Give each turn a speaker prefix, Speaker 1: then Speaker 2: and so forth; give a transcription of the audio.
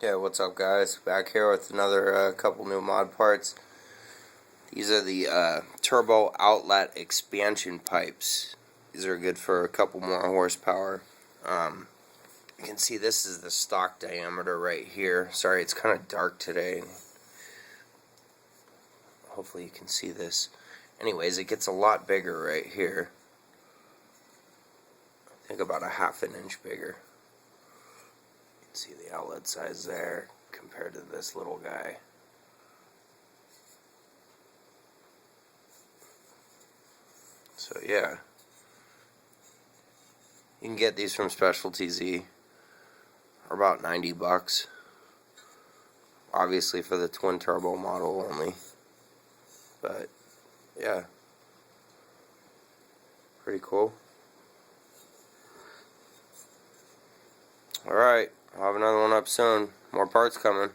Speaker 1: Yeah, what's up guys? Back here with another couple new mod parts. These are the turbo outlet expansion pipes. These are good for a couple more horsepower. You can see this is the stock diameter right here. Sorry, it's kind of dark today. Hopefully you can see this. Anyways, it gets a lot bigger right here. I think about a ½ inch bigger. You can see the outlet size there compared to this little guy. So yeah, you can get these from Specialty Z for about 90 bucks. Obviously for the twin turbo model only. But yeah, pretty cool. Alright, I'll have another one up soon. More parts coming.